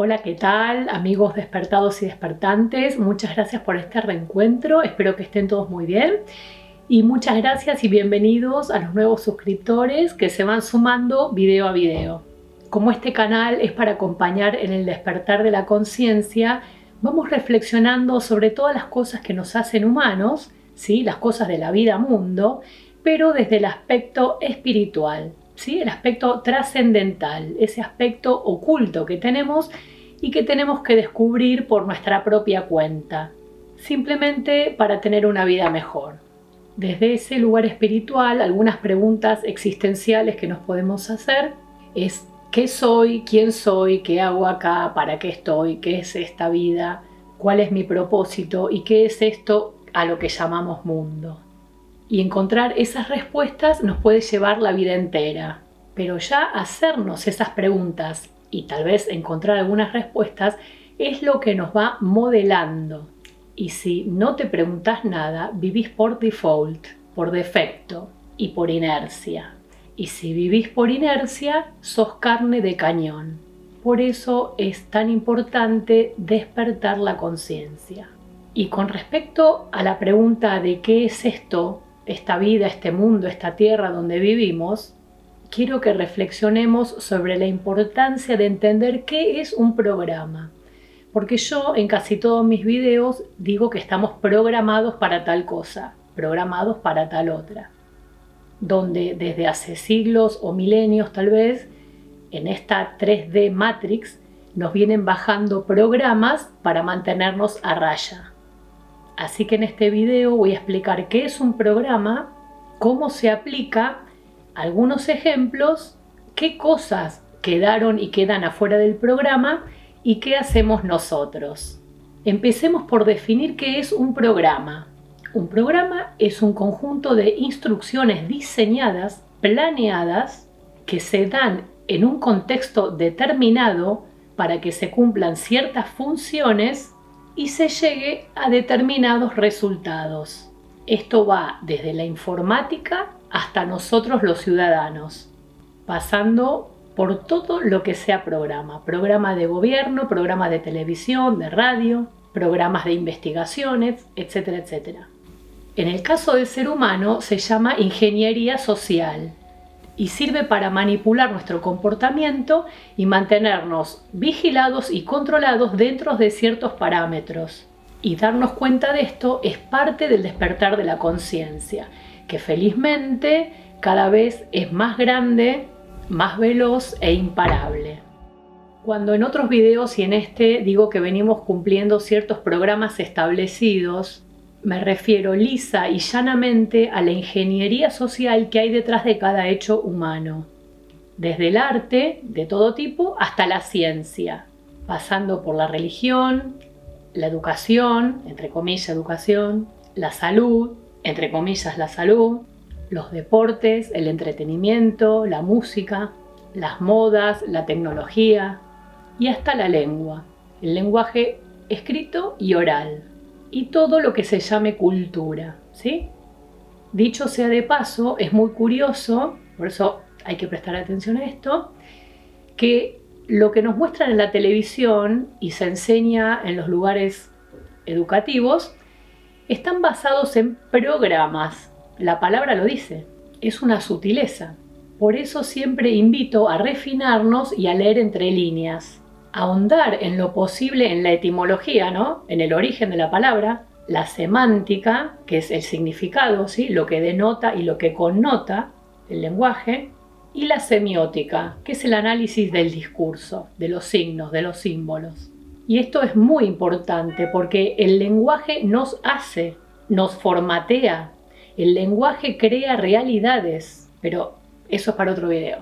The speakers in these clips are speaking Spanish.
Hola, ¿qué tal? Amigos despertados y despertantes, muchas gracias por este reencuentro, espero que estén todos muy bien y muchas gracias y bienvenidos a los nuevos suscriptores que se van sumando video a video. Como este canal es para acompañar en el despertar de la conciencia, vamos reflexionando sobre todas las cosas que nos hacen humanos, ¿sí? Las cosas de la vida mundo, pero desde el aspecto espiritual. ¿Sí? El aspecto trascendental, ese aspecto oculto que tenemos y que tenemos que descubrir por nuestra propia cuenta, simplemente para tener una vida mejor. Desde ese lugar espiritual, algunas preguntas existenciales que nos podemos hacer es ¿qué soy? ¿Quién soy? ¿Qué hago acá? ¿Para qué estoy? ¿Qué es esta vida? ¿Cuál es mi propósito? ¿Y qué es esto a lo que llamamos mundo? Y encontrar esas respuestas nos puede llevar la vida entera. Pero ya hacernos esas preguntas y tal vez encontrar algunas respuestas es lo que nos va modelando. Y si no te preguntas nada, vivís por default, por defecto y por inercia. Y si vivís por inercia, sos carne de cañón. Por eso es tan importante despertar la conciencia. Y con respecto a la pregunta de qué es esto, esta vida, este mundo, esta tierra donde vivimos, quiero que reflexionemos sobre la importancia de entender qué es un programa. Porque yo en casi todos mis videos digo que estamos programados para tal cosa, programados para tal otra. Donde desde hace siglos o milenios tal vez, en esta 3D Matrix, nos vienen bajando programas para mantenernos a raya. Así que en este video voy a explicar qué es un programa, cómo se aplica, algunos ejemplos, qué cosas quedaron y quedan afuera del programa y qué hacemos nosotros. Empecemos por definir qué es un programa. Un programa es un conjunto de instrucciones diseñadas, planeadas, que se dan en un contexto determinado para que se cumplan ciertas funciones y se llegue a determinados resultados. Esto va desde la informática hasta nosotros los ciudadanos, pasando por todo lo que sea programa de gobierno, programa de televisión, de radio, programas de investigaciones, etcétera, etcétera. En el caso del ser humano se llama ingeniería social y sirve para manipular nuestro comportamiento y mantenernos vigilados y controlados dentro de ciertos parámetros. Y darnos cuenta de esto es parte del despertar de la conciencia, que felizmente cada vez es más grande, más veloz e imparable. Cuando en otros videos y en este digo que venimos cumpliendo ciertos programas establecidos, me refiero lisa y llanamente a la ingeniería social que hay detrás de cada hecho humano, desde el arte de todo tipo hasta la ciencia, pasando por la religión, la educación, entre comillas educación, la salud, entre comillas la salud, los deportes, el entretenimiento, la música, las modas, la tecnología y hasta la lengua, el lenguaje escrito y oral. Y todo lo que se llame cultura, ¿sí? Dicho sea de paso, es muy curioso, por eso hay que prestar atención a esto, que lo que nos muestran en la televisión y se enseña en los lugares educativos están basados en programas. La palabra lo dice, es una sutileza. Por eso siempre invito a refinarnos y a leer entre líneas. Ahondar en lo posible en la etimología, ¿no? En el origen de la palabra, la semántica, que es el significado, ¿sí? Lo que denota y lo que connota el lenguaje, y la semiótica, que es el análisis del discurso, de los signos, de los símbolos. Y esto es muy importante porque el lenguaje nos hace, nos formatea, el lenguaje crea realidades, pero eso es para otro video.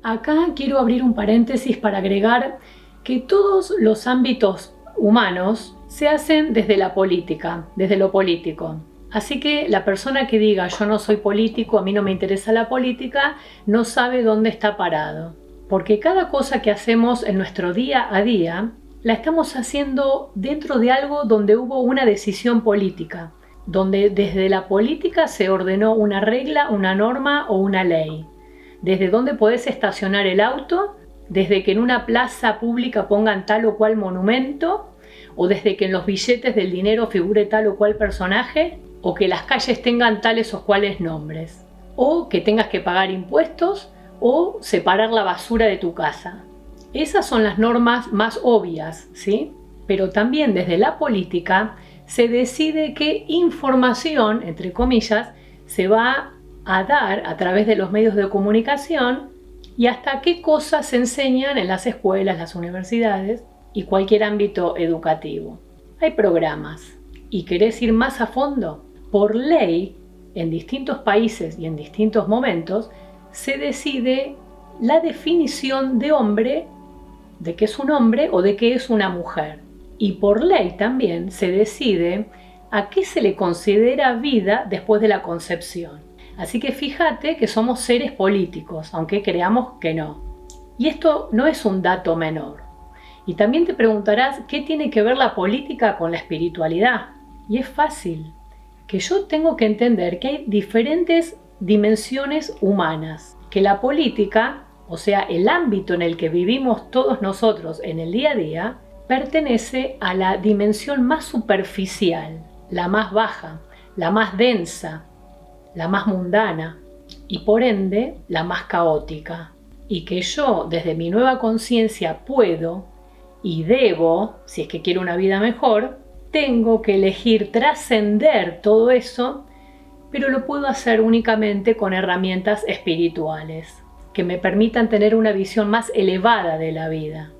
Acá quiero abrir un paréntesis para agregar que todos los ámbitos humanos se hacen desde la política, desde lo político. Así que la persona que diga yo no soy político, a mí no me interesa la política, no sabe dónde está parado. Porque cada cosa que hacemos en nuestro día a día la estamos haciendo dentro de algo donde hubo una decisión política, donde desde la política se ordenó una regla, una norma o una ley. Desde dónde podés estacionar el auto desde que en una plaza pública pongan tal o cual monumento, o desde que en los billetes del dinero figure tal o cual personaje, o que las calles tengan tales o cuales nombres, o que tengas que pagar impuestos, o separar la basura de tu casa. Esas son las normas más obvias, ¿sí? Pero también desde la política se decide qué información, entre comillas, se va a dar a través de los medios de comunicación y hasta qué cosas se enseñan en las escuelas, las universidades y cualquier ámbito educativo. Hay programas. ¿Y querés ir más a fondo? Por ley, en distintos países y en distintos momentos, se decide la definición de hombre, de qué es un hombre o de qué es una mujer. Y por ley también se decide a qué se le considera vida después de la concepción. Así que fíjate que somos seres políticos, aunque creamos que no. Y esto no es un dato menor. Y también te preguntarás qué tiene que ver la política con la espiritualidad. Y es fácil, que yo tengo que entender que hay diferentes dimensiones humanas, que la política, o sea, el ámbito en el que vivimos todos nosotros en el día a día, pertenece a la dimensión más superficial, la más baja, la más densa, la más mundana y por ende la más caótica. Y que yo desde mi nueva conciencia puedo y debo, si es que quiero una vida mejor, tengo que elegir trascender todo eso, pero lo puedo hacer únicamente con herramientas espirituales que me permitan tener una visión más elevada de la vida,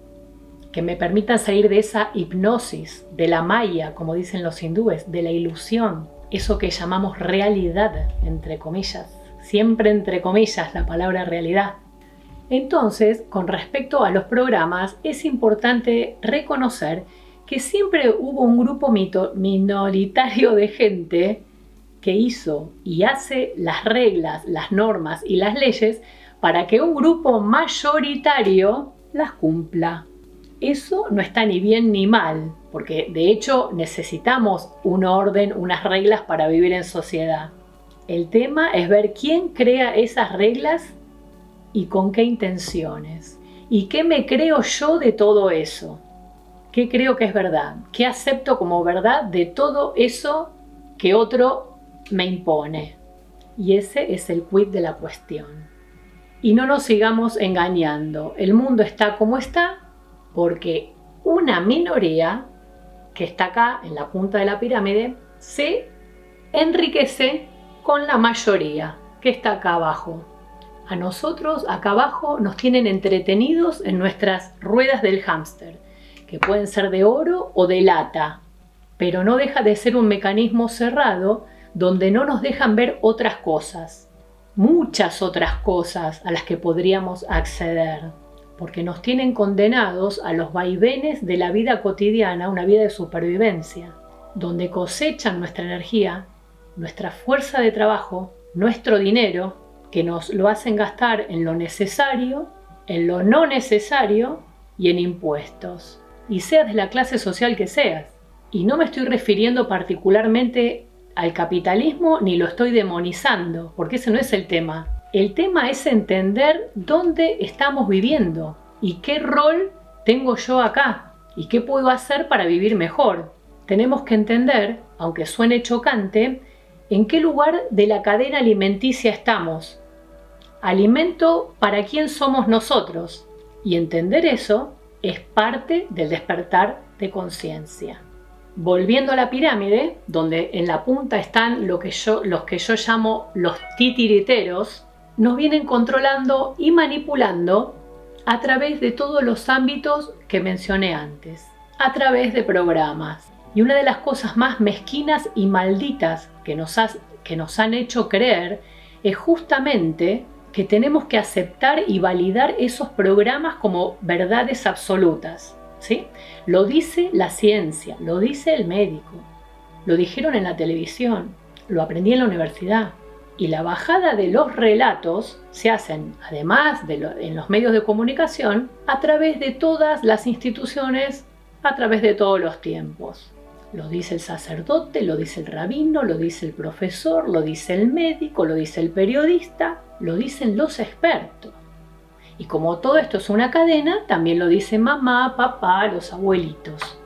que me permitan salir de esa hipnosis, de la maya, como dicen los hindúes, de la ilusión, eso que llamamos realidad, entre comillas, siempre entre comillas la palabra realidad. Entonces, con respecto a los programas, es importante reconocer que siempre hubo un grupo minoritario de gente que hizo y hace las reglas, las normas y las leyes para que un grupo mayoritario las cumpla. Eso no está ni bien ni mal, porque de hecho necesitamos un orden, unas reglas para vivir en sociedad. El tema es ver quién crea esas reglas y con qué intenciones. ¿Y qué me creo yo de todo eso? ¿Qué creo que es verdad? ¿Qué acepto como verdad de todo eso que otro me impone? Y ese es el quid de la cuestión. Y no nos sigamos engañando. El mundo está como está porque una minoría que está acá en la punta de la pirámide se enriquece con la mayoría que está acá abajo. A nosotros acá abajo nos tienen entretenidos en nuestras ruedas del hámster, que pueden ser de oro o de lata, pero no deja de ser un mecanismo cerrado donde no nos dejan ver otras cosas, muchas otras cosas a las que podríamos acceder, porque nos tienen condenados a los vaivenes de la vida cotidiana, una vida de supervivencia, donde cosechan nuestra energía, nuestra fuerza de trabajo, nuestro dinero, que nos lo hacen gastar en lo necesario, en lo no necesario y en impuestos. Y seas de la clase social que seas. Y no me estoy refiriendo particularmente al capitalismo ni lo estoy demonizando, porque ese no es el tema. El tema es entender dónde estamos viviendo y qué rol tengo yo acá y qué puedo hacer para vivir mejor. Tenemos que entender, aunque suene chocante, en qué lugar de la cadena alimenticia estamos. Alimento para quién somos nosotros. Y entender eso es parte del despertar de conciencia. Volviendo a la pirámide, donde en la punta están los que yo llamo los titiriteros, nos vienen controlando y manipulando a través de todos los ámbitos que mencioné antes, a través de programas. Y una de las cosas más mezquinas y malditas que nos han hecho creer es justamente que tenemos que aceptar y validar esos programas como verdades absolutas, ¿sí? Lo dice la ciencia, lo dice el médico, lo dijeron en la televisión, lo aprendí en la universidad. Y la bajada de los relatos se hacen, además en los medios de comunicación, a través de todas las instituciones, a través de todos los tiempos. Lo dice el sacerdote, lo dice el rabino, lo dice el profesor, lo dice el médico, lo dice el periodista, lo dicen los expertos. Y como todo esto es una cadena, también lo dice mamá, papá, los abuelitos.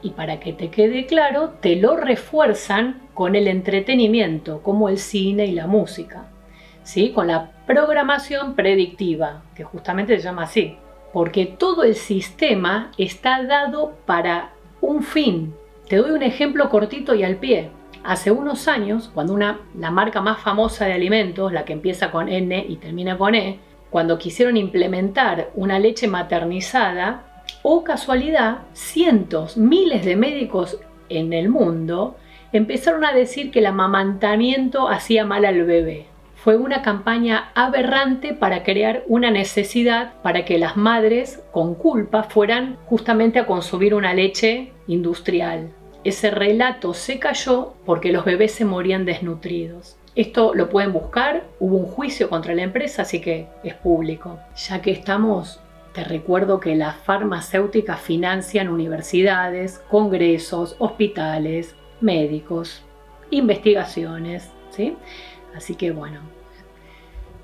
Y para que te quede claro, te lo refuerzan con el entretenimiento, como el cine y la música, ¿sí? Con la programación predictiva, que justamente se llama así, porque todo el sistema está dado para un fin. Te doy un ejemplo cortito y al pie. Hace unos años, cuando la marca más famosa de alimentos, la que empieza con N y termina con E, cuando quisieron implementar una leche maternizada, o casualidad, cientos, miles de médicos en el mundo empezaron a decir que el amamantamiento hacía mal al bebé. Fue una campaña aberrante para crear una necesidad para que las madres con culpa fueran justamente a consumir una leche industrial. Ese relato se cayó porque los bebés se morían desnutridos. Esto lo pueden buscar, hubo un juicio contra la empresa, así que es público. Ya que estamos, te recuerdo que las farmacéuticas financian universidades, congresos, hospitales, médicos, investigaciones, ¿sí? Así que bueno,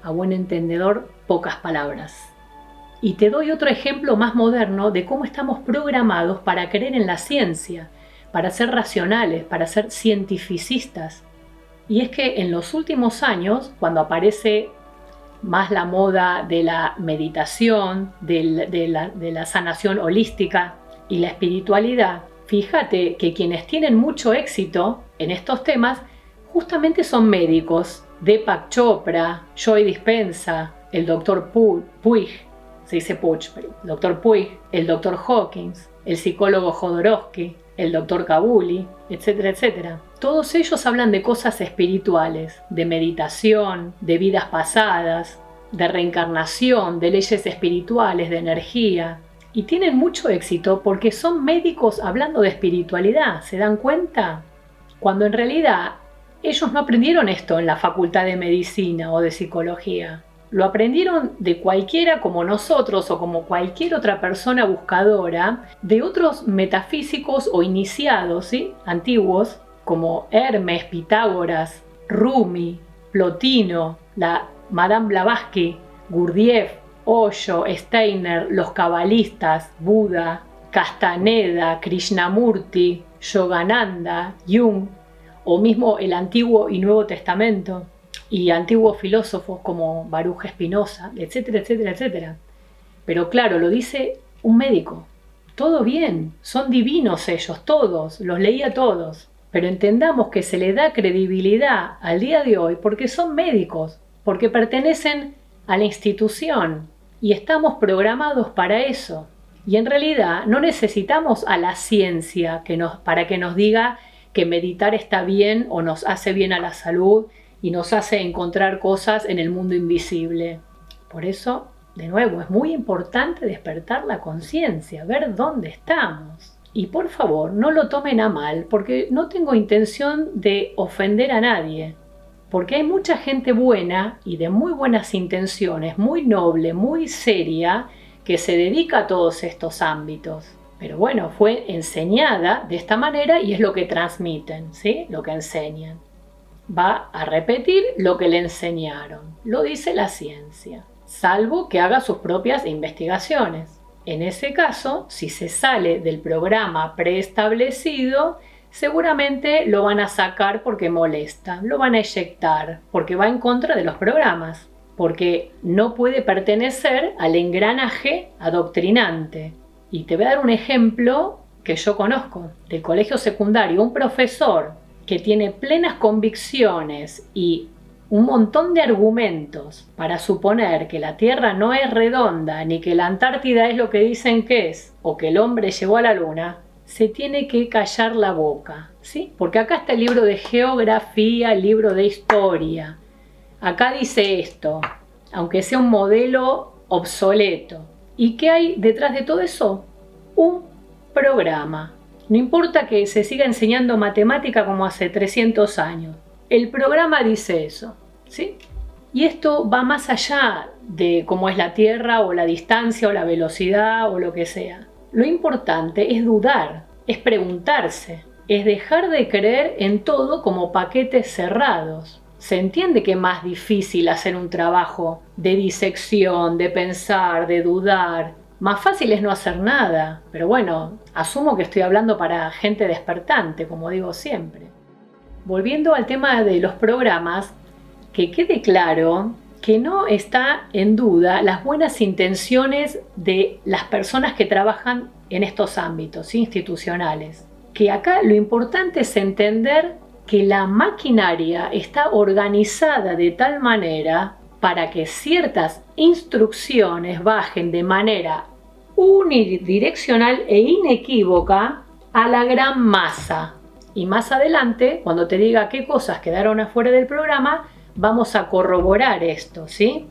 a buen entendedor, pocas palabras. Y te doy otro ejemplo más moderno de cómo estamos programados para creer en la ciencia, para ser racionales, para ser cientificistas. Y es que en los últimos años, cuando aparece más la moda de la meditación, de la sanación holística y la espiritualidad, fíjate que quienes tienen mucho éxito en estos temas justamente son médicos. Deepak Chopra, Joe Dispenza, el Dr. Puig, se dice Puig, pero Dr. Puig, el Dr. Hawkins, el psicólogo Jodorowsky, el Dr. Kabuli, etcétera, etcétera. Todos ellos hablan de cosas espirituales, de meditación, de vidas pasadas, de reencarnación, de leyes espirituales, de energía. Y tienen mucho éxito porque son médicos hablando de espiritualidad, ¿se dan cuenta? Cuando en realidad ellos no aprendieron esto en la facultad de medicina o de psicología. Lo aprendieron de cualquiera como nosotros o como cualquier otra persona buscadora de otros metafísicos o iniciados, ¿sí? Antiguos, como Hermes, Pitágoras, Rumi, Plotino, la Madame Blavatsky, Gurdjieff, Osho, Steiner, los cabalistas, Buda, Castaneda, Krishnamurti, Yogananda, Jung, o mismo el Antiguo y Nuevo Testamento, y antiguos filósofos como Baruch Spinoza, etcétera, etcétera, etcétera. Pero claro, lo dice un médico. Todo bien, son divinos ellos, todos, los leí a todos. Pero entendamos que se le da credibilidad al día de hoy porque son médicos, porque pertenecen a la institución y estamos programados para eso. Y en realidad no necesitamos a la ciencia para que nos diga que meditar está bien o nos hace bien a la salud y nos hace encontrar cosas en el mundo invisible. Por eso, de nuevo, es muy importante despertar la conciencia, ver dónde estamos. Y por favor, no lo tomen a mal, porque no tengo intención de ofender a nadie. Porque hay mucha gente buena y de muy buenas intenciones, muy noble, muy seria, que se dedica a todos estos ámbitos. Pero bueno, fue enseñada de esta manera y es lo que transmiten, ¿sí? Lo que enseñan. Va a repetir lo que le enseñaron. Lo dice la ciencia. Salvo que haga sus propias investigaciones. En ese caso, si se sale del programa preestablecido, seguramente lo van a sacar porque molesta, lo van a eyectar, porque va en contra de los programas, porque no puede pertenecer al engranaje adoctrinante. Y te voy a dar un ejemplo que yo conozco del colegio secundario. Un profesor que tiene plenas convicciones y un montón de argumentos para suponer que la Tierra no es redonda, ni que la Antártida es lo que dicen que es, o que el hombre llegó a la Luna, se tiene que callar la boca, ¿sí? Porque acá está el libro de geografía, el libro de historia. Acá dice esto, aunque sea un modelo obsoleto. ¿Y qué hay detrás de todo eso? Un programa. No importa que se siga enseñando matemática como hace 300 años. El programa dice eso, ¿sí? Y esto va más allá de cómo es la Tierra o la distancia o la velocidad o lo que sea. Lo importante es dudar, es preguntarse, es dejar de creer en todo como paquetes cerrados. se entiende que es más difícil hacer un trabajo de disección, de pensar, de dudar. Más fácil es no hacer nada, pero bueno, asumo que estoy hablando para gente despertante, como digo siempre. Volviendo al tema de los programas, que quede claro que no está en duda las buenas intenciones de las personas que trabajan en estos ámbitos institucionales. Que acá lo importante es entender que la maquinaria está organizada de tal manera para que ciertas instrucciones bajen de manera unidireccional e inequívoca a la gran masa. Y más adelante, cuando te diga qué cosas quedaron afuera del programa, vamos a corroborar esto, ¿sí?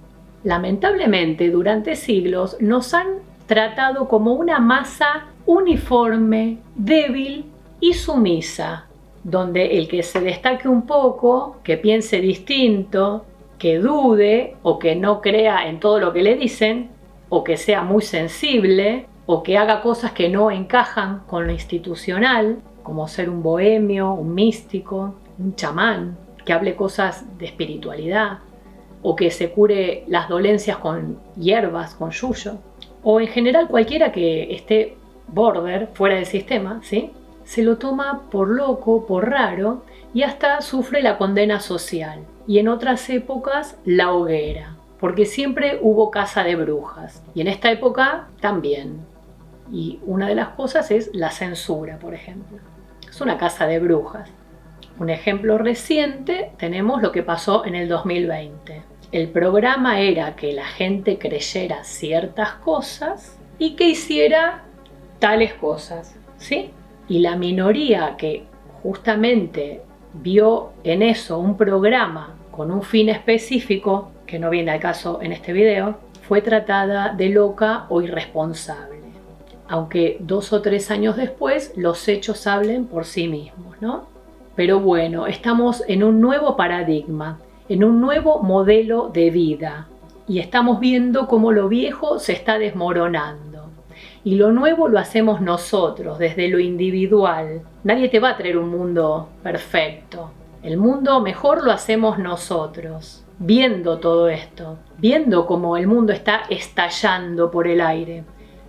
Lamentablemente, durante siglos nos han tratado como una masa uniforme, débil y sumisa, donde el que se destaque un poco, que piense distinto, que dude o que no crea en todo lo que le dicen, o que sea muy sensible, o que haga cosas que no encajan con lo institucional, como ser un bohemio, un místico, un chamán, que hable cosas de espiritualidad, o que se cure las dolencias con hierbas, con yuyo, o en general cualquiera que esté border, fuera del sistema, ¿sí? Se lo toma por loco, por raro, y hasta sufre la condena social. Y en otras épocas, la hoguera, porque siempre hubo caza de brujas. Y en esta época también. Y una de las cosas es la censura, por ejemplo. Es una caza de brujas. Un ejemplo reciente tenemos lo que pasó en el 2020. El programa era que la gente creyera ciertas cosas y que hiciera tales cosas, ¿sí? Y la minoría que justamente vio en eso un programa con un fin específico, que no viene al caso en este video, fue tratada de loca o irresponsable. Aunque 2 o 3 años después los hechos hablen por sí mismos, ¿no? Pero bueno, estamos en un nuevo paradigma, en un nuevo modelo de vida y estamos viendo cómo lo viejo se está desmoronando. Y lo nuevo lo hacemos nosotros, desde lo individual. Nadie te va a traer un mundo perfecto. El mundo mejor lo hacemos nosotros, viendo todo esto, viendo cómo el mundo está estallando por el aire.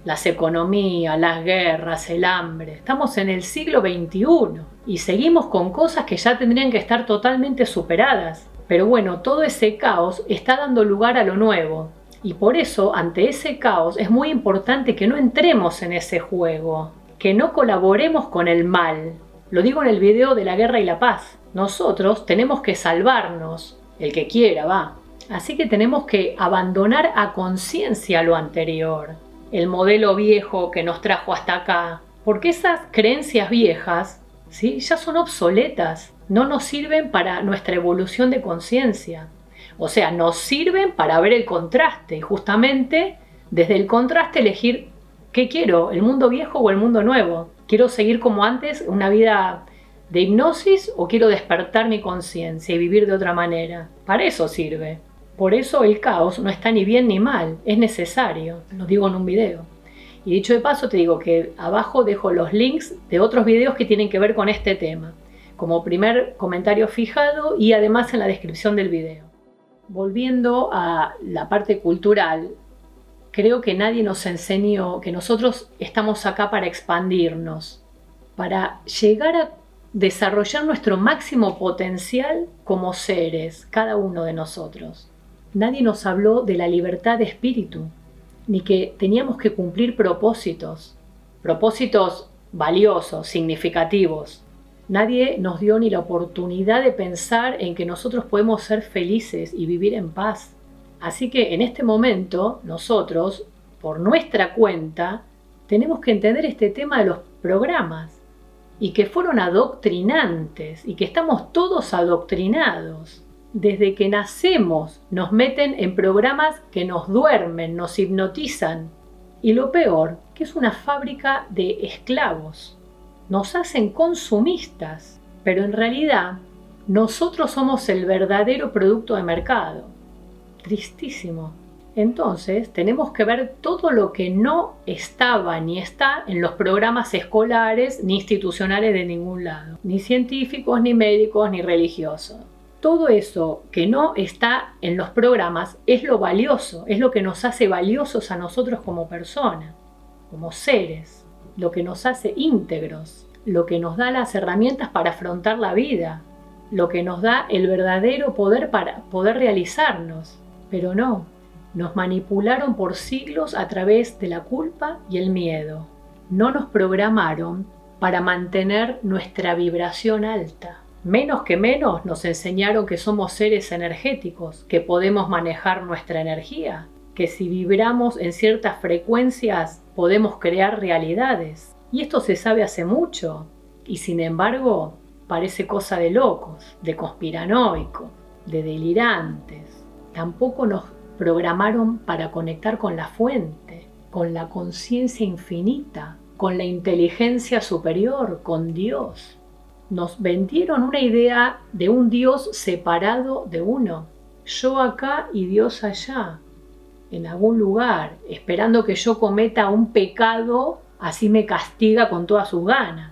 Las economías, las guerras, el hambre. Estamos en el siglo XXI y seguimos con cosas que ya tendrían que estar totalmente superadas. Pero bueno, todo ese caos está dando lugar a lo nuevo. Y por eso, ante ese caos, es muy importante que no entremos en ese juego, que no colaboremos con el mal. Lo digo en el video de la guerra y la paz. Nosotros tenemos que salvarnos, el que quiera va. Así que tenemos que abandonar a conciencia lo anterior, el modelo viejo que nos trajo hasta acá, porque esas creencias viejas, ¿sí?, ya son obsoletas, no nos sirven para nuestra evolución de conciencia. O sea, nos sirven para ver el contraste y justamente desde el contraste elegir qué quiero, el mundo viejo o el mundo nuevo. ¿Quiero seguir como antes, una vida de hipnosis o quiero despertar mi conciencia y vivir de otra manera? Para eso sirve. Por eso el caos no está ni bien ni mal, es necesario, lo digo en un video. Y dicho de paso te digo que abajo dejo los links de otros videos que tienen que ver con este tema, como primer comentario fijado y además en la descripción del video. Volviendo a la parte cultural, creo que nadie nos enseñó que nosotros estamos acá para expandirnos, para llegar a desarrollar nuestro máximo potencial como seres, cada uno de nosotros. Nadie nos habló de la libertad de espíritu, ni que teníamos que cumplir propósitos valiosos, significativos. Nadie nos dio ni la oportunidad de pensar en que nosotros podemos ser felices y vivir en paz. Así que en este momento, nosotros, por nuestra cuenta, tenemos que entender este tema de los programas y que fueron adoctrinantes y que estamos todos adoctrinados. Desde que nacemos nos meten en programas que nos duermen, nos hipnotizan. Y lo peor, que es una fábrica de esclavos. Nos hacen consumistas, pero en realidad nosotros somos el verdadero producto de mercado. Tristísimo. Entonces tenemos que ver todo lo que no estaba ni está en los programas escolares ni institucionales de ningún lado, ni científicos, ni médicos, ni religiosos. Todo eso que no está en los programas es lo valioso, es lo que nos hace valiosos a nosotros como personas, como seres, lo que nos hace íntegros, lo que nos da las herramientas para afrontar la vida, lo que nos da el verdadero poder para poder realizarnos. Pero no, nos manipularon por siglos a través de la culpa y el miedo. No nos programaron para mantener nuestra vibración alta. Menos que menos nos enseñaron que somos seres energéticos, que podemos manejar nuestra energía, que si vibramos en ciertas frecuencias podemos crear realidades. Y esto se sabe hace mucho, y sin embargo parece cosa de locos, de conspiranoicos, de delirantes. Tampoco nos programaron para conectar con la fuente, con la conciencia infinita, con la inteligencia superior, con Dios. Nos vendieron una idea de un Dios separado de uno. Yo acá y Dios allá, en algún lugar, esperando que yo cometa un pecado, así me castiga con todas sus ganas.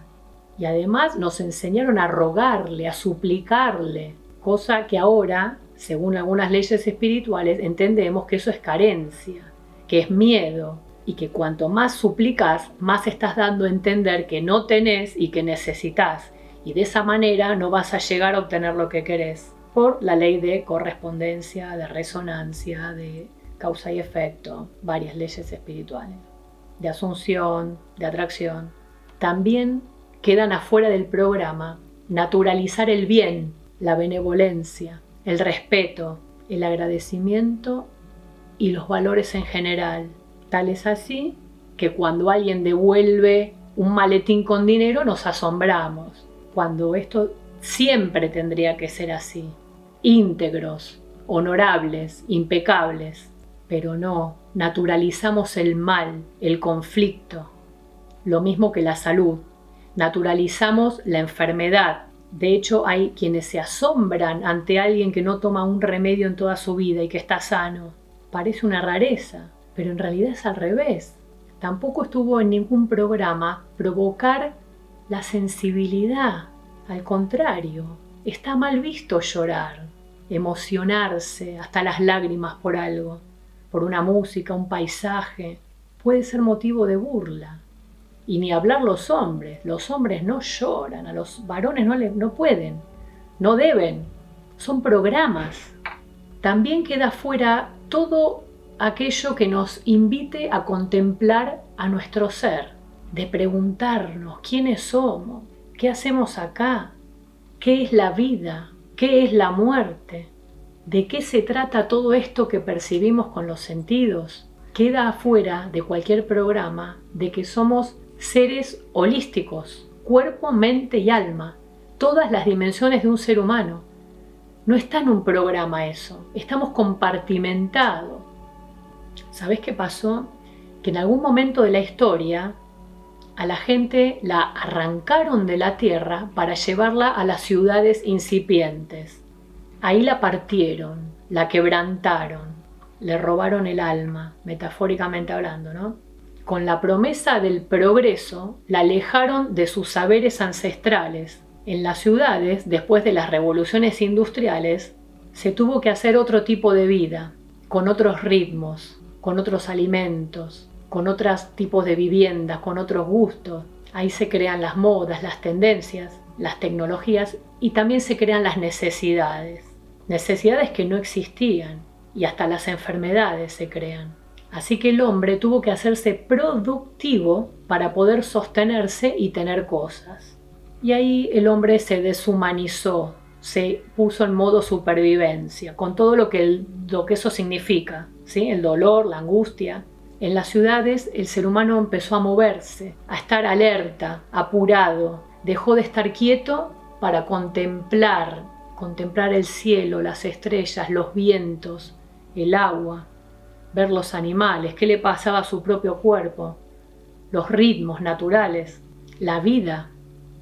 Y además nos enseñaron a rogarle, a suplicarle, cosa que ahora, según algunas leyes espirituales, entendemos que eso es carencia, que es miedo, y que cuanto más suplicas, más estás dando a entender que no tenés y que necesitas. Y de esa manera no vas a llegar a obtener lo que querés, por la ley de correspondencia, de resonancia, de causa y efecto, varias leyes espirituales, de asunción, de atracción. También quedan afuera del programa naturalizar el bien, la benevolencia, el respeto, el agradecimiento y los valores en general. Tal es así que cuando alguien devuelve un maletín con dinero nos asombramos, cuando esto siempre tendría que ser así, íntegros, honorables, impecables, pero no, naturalizamos el mal, el conflicto, lo mismo que la salud, naturalizamos la enfermedad. De hecho, hay quienes se asombran ante alguien que no toma un remedio en toda su vida y que está sano. Parece una rareza, pero en realidad es al revés. Tampoco estuvo en ningún programa provocar la sensibilidad. Al contrario, está mal visto llorar, emocionarse hasta las lágrimas por algo, por una música, un paisaje. Puede ser motivo de burla. Y ni hablar los hombres no lloran, a los varones no pueden, no deben, son programas. También queda fuera todo aquello que nos invite a contemplar a nuestro ser, de preguntarnos quiénes somos, qué hacemos acá, qué es la vida, qué es la muerte, de qué se trata todo esto que percibimos con los sentidos. Queda afuera de cualquier programa de que somos seres holísticos, cuerpo, mente y alma, todas las dimensiones de un ser humano. No está en un programa eso, estamos compartimentados. ¿Sabés qué pasó? Que en algún momento de la historia a la gente la arrancaron de la tierra para llevarla a las ciudades incipientes. Ahí la partieron, la quebrantaron, le robaron el alma, metafóricamente hablando, ¿no? Con la promesa del progreso, la alejaron de sus saberes ancestrales. En las ciudades, después de las revoluciones industriales, se tuvo que hacer otro tipo de vida, con otros ritmos, con otros alimentos, con otros tipos de viviendas, con otros gustos. Ahí se crean las modas, las tendencias, las tecnologías y también se crean las necesidades. Necesidades que no existían y hasta las enfermedades se crean. Así que el hombre tuvo que hacerse productivo para poder sostenerse y tener cosas. Y ahí el hombre se deshumanizó, se puso en modo supervivencia, con todo lo que eso significa, ¿sí? El dolor, la angustia. En las ciudades el ser humano empezó a moverse, a estar alerta, apurado. Dejó de estar quieto para contemplar el cielo, las estrellas, los vientos, el agua, ver los animales, qué le pasaba a su propio cuerpo, los ritmos naturales, la vida,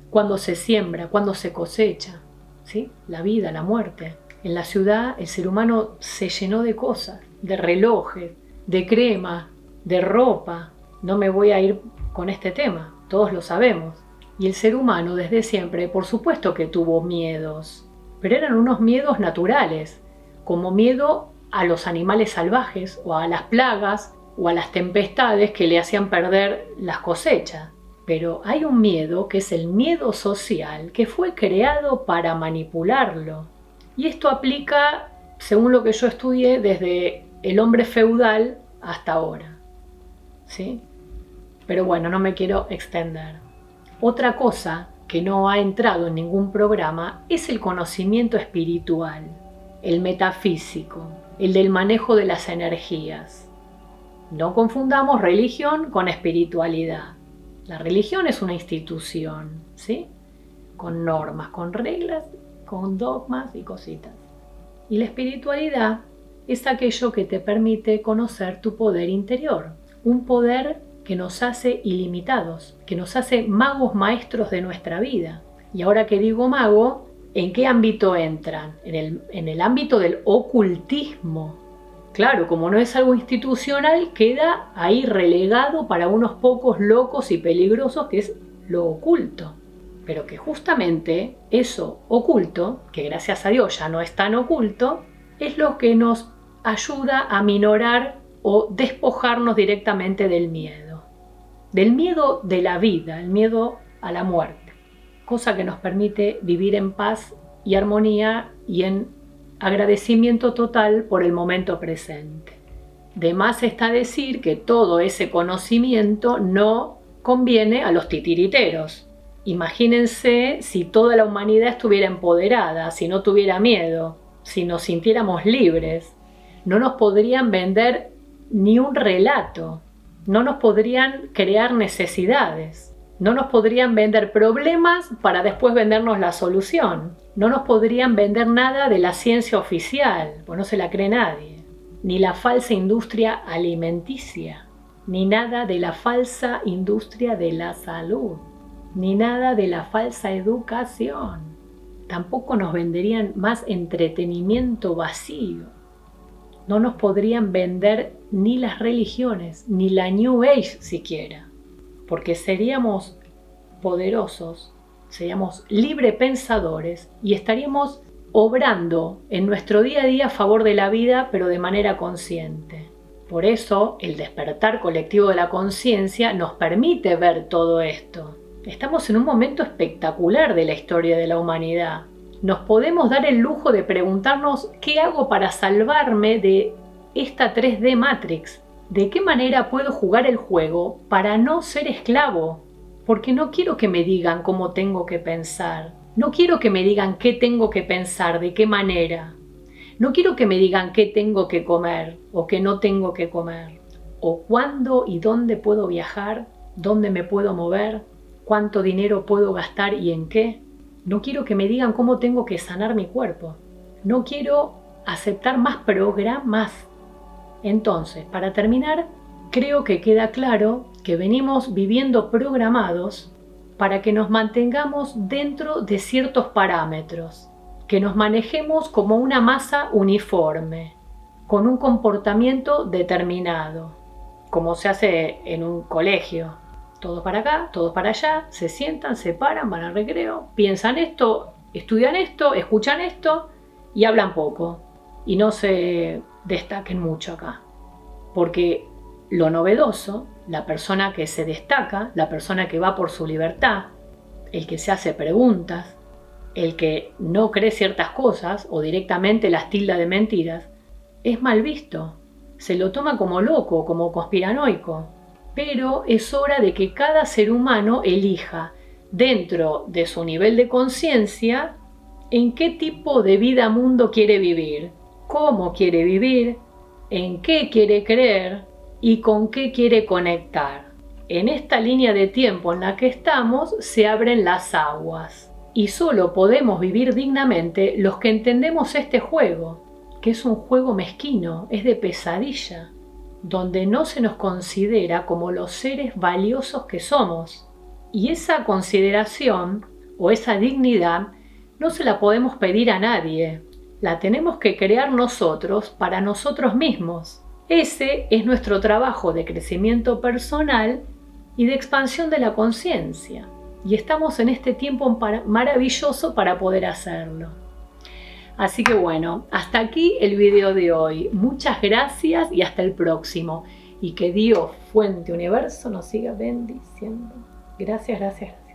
cuándo se siembra, cuándo se cosecha, ¿sí? La vida, la muerte. En la ciudad el ser humano se llenó de cosas, de relojes, de crema, de ropa. No me voy a ir con este tema, todos lo sabemos. Y el ser humano desde siempre, por supuesto que tuvo miedos. pero eran unos miedos naturales, como miedo a los animales salvajes o a las plagas o a las tempestades que le hacían perder las cosechas. Pero hay un miedo que es el miedo social que fue creado para manipularlo. Y esto aplica, según lo que yo estudié, desde el hombre feudal hasta ahora. ¿Sí? Pero bueno, no me quiero extender. Otra cosa que no ha entrado en ningún programa es el conocimiento espiritual, el metafísico, el del manejo de las energías. No confundamos religión con espiritualidad. La religión es una institución, ¿sí? Con normas, con reglas, con dogmas y cositas. Y la espiritualidad es aquello que te permite conocer tu poder interior, un poder que nos hace ilimitados, que nos hace magos maestros de nuestra vida. Y ahora que digo mago, ¿en qué ámbito entran? En el ámbito del ocultismo. Claro, como no es algo institucional, queda ahí relegado para unos pocos locos y peligrosos, que es lo oculto. Pero que justamente eso oculto, que gracias a Dios ya no es tan oculto, es lo que nos ayuda a minorar o despojarnos directamente del miedo. Del miedo de la vida, el miedo a la muerte. Cosa que nos permite vivir en paz y armonía y en agradecimiento total por el momento presente. De más está decir que todo ese conocimiento no conviene a los titiriteros. Imagínense si toda la humanidad estuviera empoderada, si no tuviera miedo, si nos sintiéramos libres. No nos podrían vender ni un relato, no nos podrían crear necesidades, no nos podrían vender problemas para después vendernos la solución. No nos podrían vender nada de la ciencia oficial, pues no se la cree nadie. Ni la falsa industria alimenticia, ni nada de la falsa industria de la salud, ni nada de la falsa educación. Tampoco nos venderían más entretenimiento vacío. No nos podrían vender ni las religiones, ni la New Age siquiera, porque seríamos poderosos, seríamos librepensadores y estaríamos obrando en nuestro día a día a favor de la vida, pero de manera consciente. Por eso, el despertar colectivo de la conciencia nos permite ver todo esto. Estamos en un momento espectacular de la historia de la humanidad. Nos podemos dar el lujo de preguntarnos ¿qué hago para salvarme de esta 3D Matrix? ¿De qué manera puedo jugar el juego para no ser esclavo? Porque no quiero que me digan cómo tengo que pensar. No quiero que me digan qué tengo que pensar, de qué manera. No quiero que me digan qué tengo que comer o qué no tengo que comer. O cuándo y dónde puedo viajar, dónde me puedo mover, cuánto dinero puedo gastar y en qué. No quiero que me digan cómo tengo que sanar mi cuerpo. No quiero aceptar más programas. Entonces, para terminar, creo que queda claro que venimos viviendo programados para que nos mantengamos dentro de ciertos parámetros, que nos manejemos como una masa uniforme, con un comportamiento determinado, como se hace en un colegio. Todos para acá, todos para allá, se sientan, se paran, van al recreo, piensan esto, estudian esto, escuchan esto y hablan poco. Y no se destaquen mucho acá. Porque lo novedoso, la persona que se destaca, la persona que va por su libertad, el que se hace preguntas, el que no cree ciertas cosas o directamente las tilda de mentiras, es mal visto. Se lo toma como loco, como conspiranoico. Pero es hora de que cada ser humano elija, dentro de su nivel de conciencia, en qué tipo de vida mundo quiere vivir, cómo quiere vivir, en qué quiere creer y con qué quiere conectar. En esta línea de tiempo en la que estamos se abren las aguas y solo podemos vivir dignamente los que entendemos este juego, que es un juego mezquino, es de pesadilla, donde no se nos considera como los seres valiosos que somos. Y esa consideración o esa dignidad no se la podemos pedir a nadie, la tenemos que crear nosotros para nosotros mismos. Ese es nuestro trabajo de crecimiento personal y de expansión de la conciencia. Y estamos en este tiempo maravilloso para poder hacerlo. Así que bueno, hasta aquí el video de hoy. Muchas gracias y hasta el próximo. Y que Dios, Fuente, Universo, nos siga bendiciendo. Gracias, gracias, gracias.